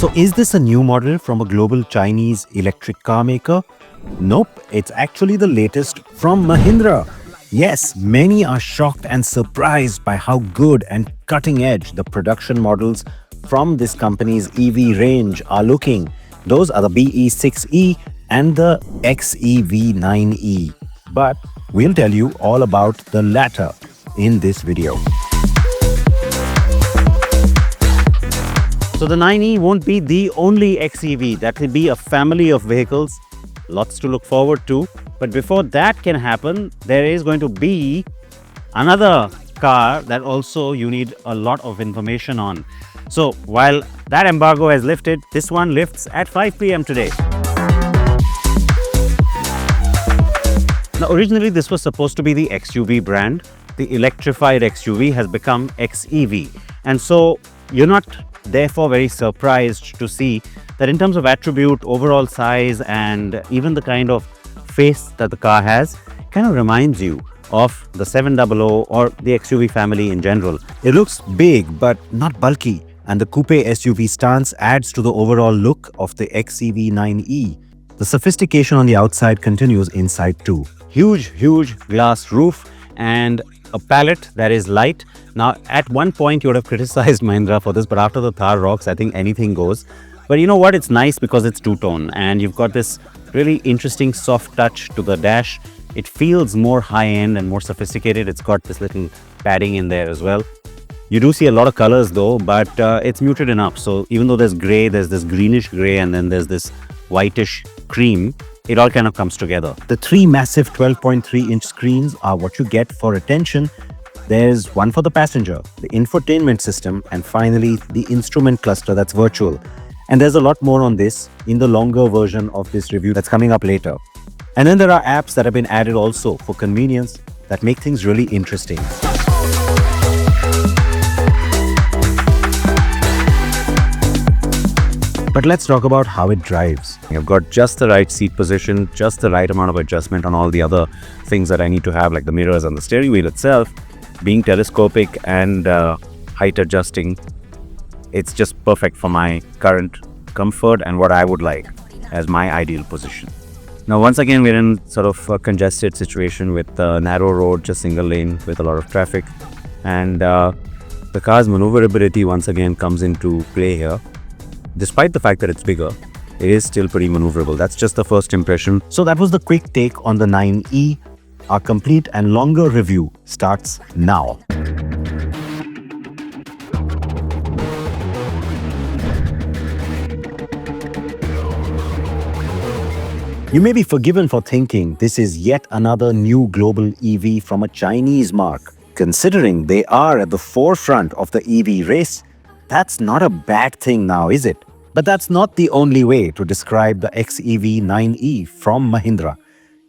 So is this a new model from a global Chinese electric car maker? Nope, it's actually the latest from Mahindra. Yes, many are shocked and surprised by how good and cutting edge the production models from this company's EV range are looking. Those are the BE6E and the XEV9E. But we'll tell you all about the latter in this video. So the 9E won't be the only XEV. That will be a family of vehicles. Lots to look forward to. But before that can happen, there is going to be another car that also you need a lot of information on. So while that embargo has lifted, this one lifts at 5 p.m. today. Now originally this was supposed to be the XUV brand. The electrified XUV has become XEV. And so you're not therefore very surprised to see that in terms of attribute, overall size, and even the kind of face that the car has, kind of reminds you of the 700 or the XUV family in general. It looks big but not bulky, and the coupe SUV stance adds to the overall look of the XEV9E. The sophistication on the outside continues inside too. Huge glass roof and a palette that is light. Now, at one point you would have criticized Mahindra for this, but after the Thar rocks, I think anything goes. But you know what? It's nice because it's two-tone, and you've got this really interesting soft touch to the dash. It feels more high-end and more sophisticated. It's got this little padding in there as well. You do see a lot of colors though, but it's muted enough. So even though there's gray, there's this greenish gray, and then there's this whitish cream, it all kind of comes together. The three massive 12.3-inch screens are what you get for attention. There's one for the passenger, the infotainment system, and finally the instrument cluster that's virtual. And there's a lot more on this in the longer version of this review that's coming up later. And then there are apps that have been added also for convenience that make things really interesting. But let's talk about how it drives. You've got just the right seat position, just the right amount of adjustment on all the other things that I need to have, like the mirrors and the steering wheel itself. Being telescopic and height adjusting, it's just perfect for my current comfort and what I would like as my ideal position. Now, once again, we're in sort of a congested situation with a narrow road, just single lane with a lot of traffic. And the car's maneuverability once again comes into play here. Despite the fact that it's bigger, it is still pretty maneuverable. That's just the first impression. So that was the quick take on the 9E. Our complete and longer review starts now. You may be forgiven for thinking this is yet another new global EV from a Chinese marque. Considering they are at the forefront of the EV race, that's not a bad thing now, is it? But that's not the only way to describe the XEV9E from Mahindra.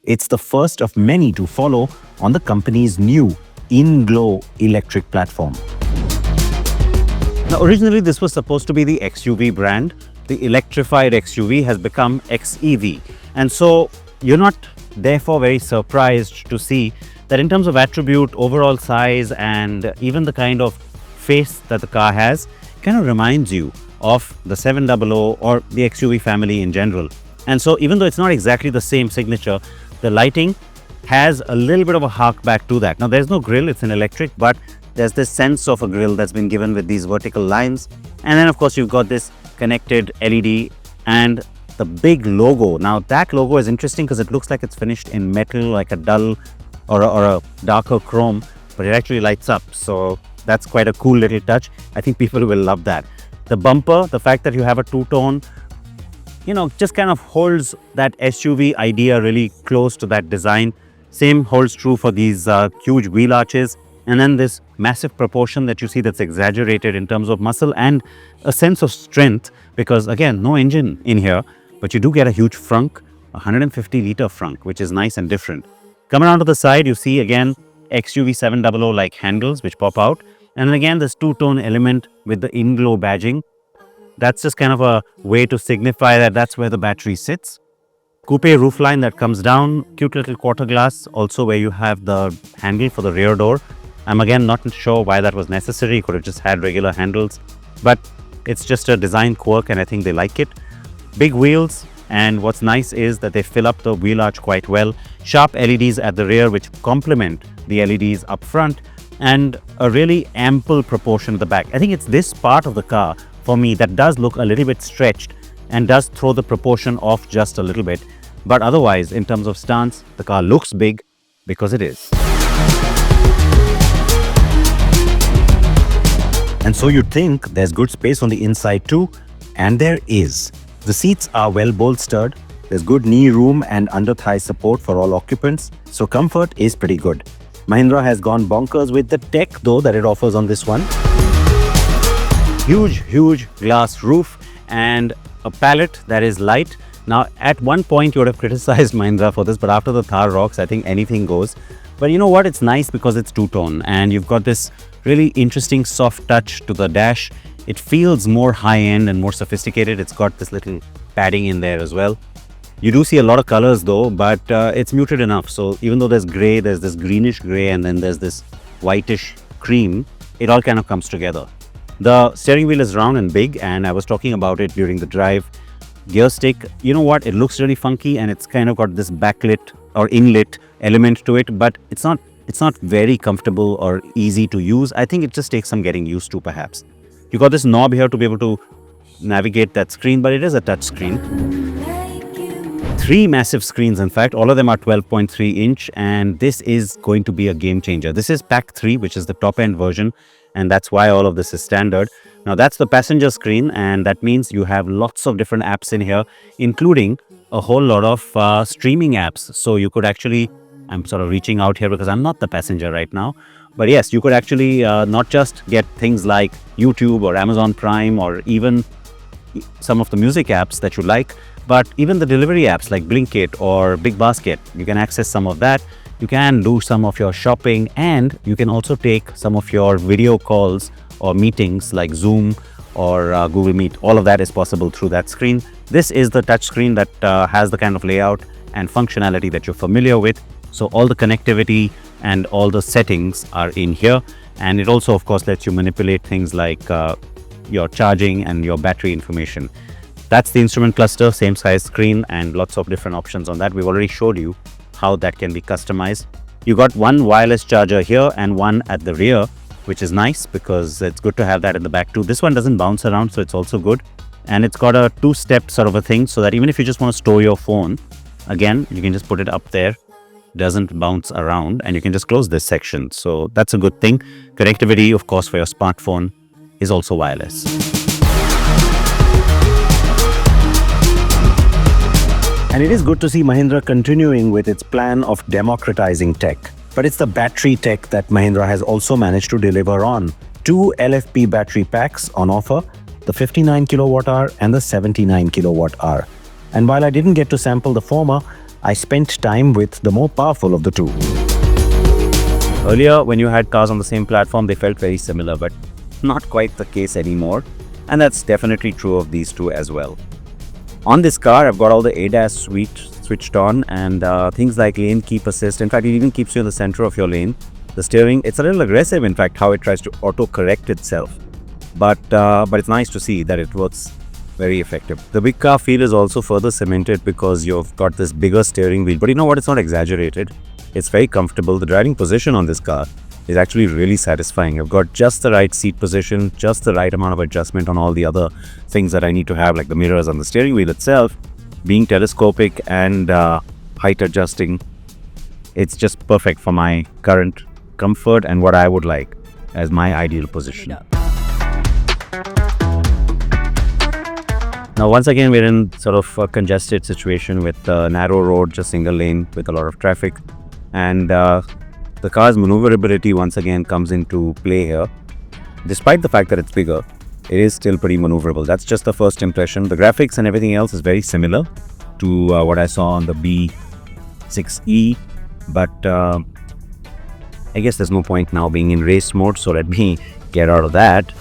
It's the first of many to follow on the company's new in-glow electric platform. Now, originally this was supposed to be the XUV brand. The electrified XUV has become XEV. And so you're not therefore very surprised to see that in terms of attribute, overall size, and even the kind of face that the car has, kind of reminds you of the 700 or the XUV family in general. And so even though it's not exactly the same signature, the lighting has a little bit of a hark back to that. Now, there's no grille, it's an electric, but there's this sense of a grille that's been given with these vertical lines. And then of course you've got this connected LED and the big logo. Now that logo is interesting because it looks like it's finished in metal, like a dull or a darker chrome, but it actually lights up. So that's quite a cool little touch. I think people will love that. The bumper, the fact that you have a two-tone, just kind of holds that SUV idea really close to that design. Same holds true for these huge wheel arches. And then this massive proportion that you see that's exaggerated in terms of muscle and a sense of strength, because again, no engine in here, but you do get a huge frunk, 150-liter frunk, which is nice and different. Coming around to the side, you see again XUV 700 like handles which pop out. And then again, this two-tone element with the in-glow badging. That's just kind of a way to signify that that's where the battery sits. Coupe roofline that comes down, cute little quarter glass, also where you have the handle for the rear door. I'm again not sure why that was necessary. You could have just had regular handles. But It's just a design quirk and I think they like it. Big wheels, and what's nice is that they fill up the wheel arch quite well. Sharp LEDs at the rear which complement the LEDs up front, and a really ample proportion at the back. I think it's this part of the car for me that does look a little bit stretched and does throw the proportion off just a little bit. But otherwise, in terms of stance, the car looks big because it is. And so you'd think there's good space on the inside too, and there is. The seats are well bolstered, there's good knee room and under-thigh support for all occupants, so comfort is pretty good. Mahindra has gone bonkers with the tech though that it offers on this one. Huge glass roof and a palette that is light. Now at one point you would have criticized Mahindra for this, but after the Thar rocks, I think anything goes. But you know what, it's nice because it's two-tone and you've got this really interesting soft touch to the dash. It feels more high-end and more sophisticated. It's got this little padding in there as well. You do see a lot of colors though, but it's muted enough. So even though there's grey, there's this greenish grey and then there's this whitish cream, it all kind of comes together. The steering wheel is round and big, and I was talking about it during the drive. Gear stick, you know what, it looks really funky and it's kind of got this backlit or inlit element to it, but it's not very comfortable or easy to use. I think it just takes some getting used to perhaps. You got this knob here to be able to navigate that screen, but it is a touch screen. 3 massive screens, in fact, all of them are 12.3 inch, and this is going to be a game changer. This is Pack 3, which is the top end version, and that's why all of this is standard. Now that's the passenger screen, and that means you have lots of different apps in here, including a whole lot of streaming apps. So you could actually, I'm sort of reaching out here because I'm not the passenger right now, but yes, you could actually not just get things like YouTube or Amazon Prime or even some of the music apps that you like, but even the delivery apps like Blinkit or Big Basket. You can access some of that. You can do some of your shopping, and you can also take some of your video calls or meetings like Zoom or Google Meet. All of that is possible through that screen. This is the touch screen that has the kind of layout and functionality that you're familiar with. So all the connectivity and all the settings are in here, and it also of course lets you manipulate things like your charging and your battery information. That's the instrument cluster, same size screen, and lots of different options on that. We've already showed you how that can be customized. You got one wireless charger here and one at the rear, which is nice because it's good to have that in the back too. This one doesn't bounce around, so it's also good, and it's got a 2-step sort of a thing, so that even if you just want to store your phone, again you can just put it up there, doesn't bounce around, and you can just close this section. So that's a good thing. Connectivity, of course, for your smartphone is also wireless. And it is good to see Mahindra continuing with its plan of democratizing tech. But it's the battery tech that Mahindra has also managed to deliver on. 2 LFP battery packs on offer, the 59 kWh and the 79 kWh. And while I didn't get to sample the former, I spent time with the more powerful of the two. Earlier, when you had cars on the same platform, they felt very similar, but not quite the case anymore. And that's definitely true of these two as well. On this car, I've got all the ADAS suite switched on, and things like lane keep assist. In fact, it even keeps you in the center of your lane. The steering, it's a little aggressive, in fact, how it tries to auto-correct itself. But it's nice to see that it works very effective. The big car feel is also further cemented because you've got this bigger steering wheel. But you know what? It's not exaggerated. It's very comfortable. The driving position on this car is actually really satisfying. I've got just the right seat position, just the right amount of adjustment on all the other things that I need to have, like the mirrors on the steering wheel itself, being telescopic and height adjusting. It's just perfect for my current comfort and what I would like as my ideal position. Now, once again, we're in sort of a congested situation with a narrow road, just single lane with a lot of traffic. And the car's maneuverability once again comes into play here. Despite the fact that it's bigger, it is still pretty maneuverable. That's just the first impression. The graphics and everything else is very similar to what I saw on the B6E, but I guess there's no point now being in race mode, so let me get out of that.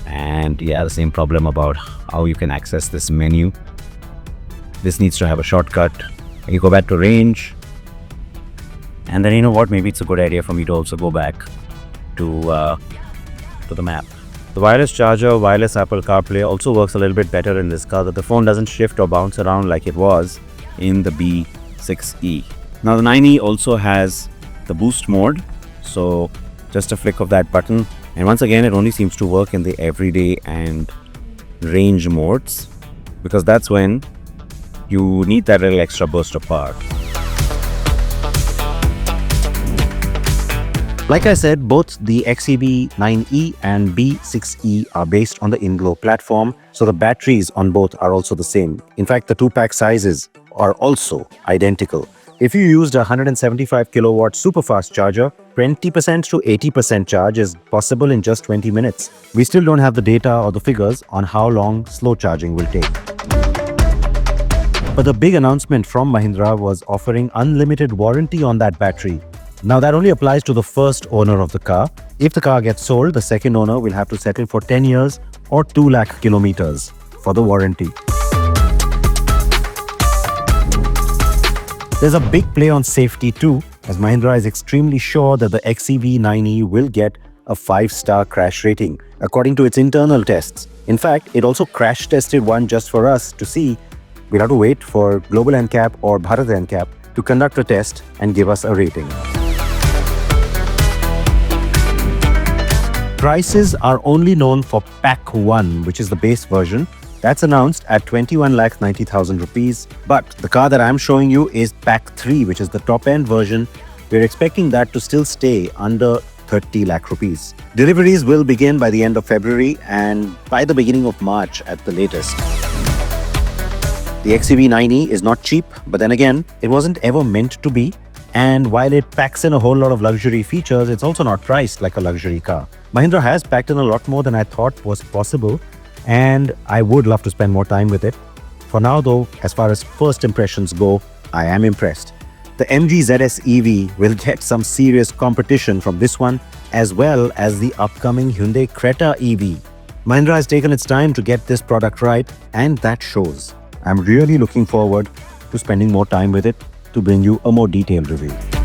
And yeah, the same problem about how you can access this menu. This needs to have a shortcut. You go back to range, and then you know what, maybe it's a good idea for me to also go back to the map. The wireless charger, wireless Apple CarPlay also works a little bit better in this car, that the phone doesn't shift or bounce around like it was in the B6E. Now the 9E also has the boost mode, so just a flick of that button, and once again it only seems to work in the everyday and range modes, because that's when you need that little extra burst of power. Like I said, both the XEV 9E and B6E are based on the InGlow platform, so the batteries on both are also the same. In fact, the two-pack sizes are also identical. If you used a 175 kilowatt super-fast charger, 20% to 80% charge is possible in just 20 minutes. We still don't have the data or the figures on how long slow charging will take. But the big announcement from Mahindra was offering unlimited warranty on that battery. Now that only applies to the first owner of the car. If the car gets sold, the second owner will have to settle for 10 years or 2 lakh kilometers for the warranty. There's a big play on safety too, as Mahindra is extremely sure that the XEV 9E will get a 5-star crash rating, according to its internal tests. In fact, it also crash tested one just for us to see. We'll have to wait for Global NCAP or Bharat NCAP to conduct a test and give us a rating. Prices are only known for Pack 1, which is the base version. That's announced at 21,90,000 rupees. But the car that I'm showing you is Pack 3, which is the top-end version. We're expecting that to still stay under 30 lakh rupees. Deliveries will begin by the end of February and by the beginning of March at the latest. The XEV 9E is not cheap, but then again, it wasn't ever meant to be. And while it packs in a whole lot of luxury features, it's also not priced like a luxury car. Mahindra has packed in a lot more than I thought was possible, and I would love to spend more time with it. For now though, as far as first impressions go, I am impressed. The MG ZS EV will get some serious competition from this one, as well as the upcoming Hyundai Creta EV. Mahindra has taken its time to get this product right, and that shows. I'm really looking forward to spending more time with it to bring you a more detailed review.